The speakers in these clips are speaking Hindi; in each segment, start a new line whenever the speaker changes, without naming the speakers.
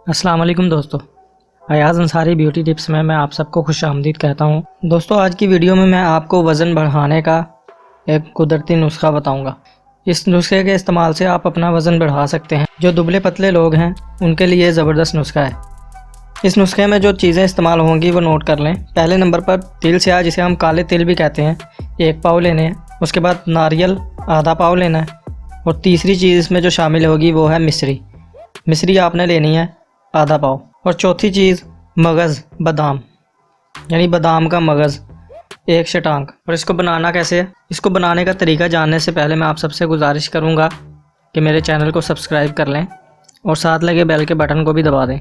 अस्सलाम वालेकुम दोस्तों, अयाज़ अंसारी ब्यूटी टिप्स में मैं आप सबको खुश आमदीद कहता हूँ। दोस्तों, आज की वीडियो में मैं आपको वज़न बढ़ाने का एक कुदरती नुस्खा बताऊँगा। इस नुस्खे के इस्तेमाल से आप अपना वज़न बढ़ा सकते हैं। जो दुबले पतले लोग हैं उनके लिए ज़बरदस्त नुस्खा है। इस नुस्खे में जो चीज़ें इस्तेमाल होंगी वो नोट कर लें। पहले नंबर पर तिल स्याह, जिसे हम काले तिल भी कहते हैं, 1 पाव लेने हैं। उसके बाद नारियल आधा पाव लेना है। और तीसरी चीज़ इसमें जो शामिल होगी वो है मिश्री। मिश्री आपने लेनी है आधा पाव। और चौथी चीज़ मगज़ बादाम, यानी बादाम का मगज़ 1 शटांक। और इसको बनाना कैसे है, इसको बनाने का तरीका जानने से पहले मैं आप सबसे गुजारिश करूंगा कि मेरे चैनल को सब्सक्राइब कर लें और साथ लगे बेल के बटन को भी दबा दें,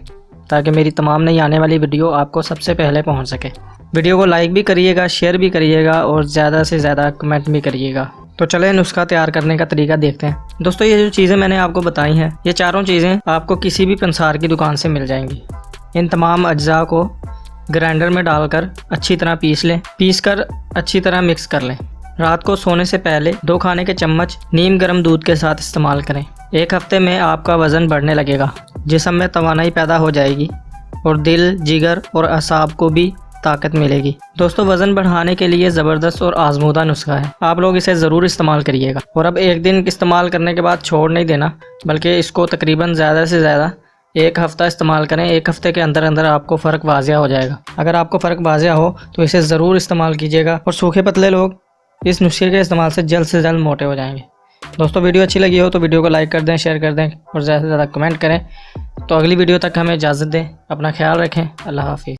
ताकि मेरी तमाम नई आने वाली वीडियो आपको सबसे पहले पहुंच सके। वीडियो को लाइक भी करिएगा, शेयर भी करिएगा और ज़्यादा से ज़्यादा कमेंट भी करिएगा। तो चलें नुस्खा तैयार करने का तरीका देखते हैं। दोस्तों, ये जो चीज़ें मैंने आपको बताई हैं, ये चारों चीज़ें आपको किसी भी पंसार की दुकान से मिल जाएंगी। इन तमाम अज्जा को ग्राइंडर में डालकर अच्छी तरह पीस लें। पीस कर अच्छी तरह मिक्स कर लें। रात को सोने से पहले 2 खाने के चम्मच नीम गर्म दूध के साथ इस्तेमाल करें। 1 हफ्ते में आपका वज़न बढ़ने लगेगा, जिस्म में तवानाई पैदा हो जाएगी और दिल, जिगर और असाब को भी ताकत मिलेगी। दोस्तों, वज़न बढ़ाने के लिए ज़बरदस्त और आजमूदा नुस्खा है। आप लोग इसे ज़रूर इस्तेमाल करिएगा। और अब एक दिन इस्तेमाल करने के बाद छोड़ नहीं देना, बल्कि इसको तकरीबन ज़्यादा से ज़्यादा 1 हफ़्ता इस्तेमाल करें। 1 हफ़्ते के अंदर अंदर आपको फ़र्क वाज़िया हो जाएगा। अगर आपको फ़र्क वाज़िया हो तो इसे ज़रूर इस्तेमाल कीजिएगा। और सूखे पतले लोग इस नुस्खे के इस्तेमाल से जल्द मोटे हो जाएंगे। दोस्तों, वीडियो अच्छी लगी हो तो वीडियो को लाइक कर दें, शेयर कर दें और ज़्यादा से ज़्यादा कमेंट करें। तो अगली वीडियो तक हमें इजाज़त दें। अपना ख्याल रखें। अल्लाह हाफ़िज़।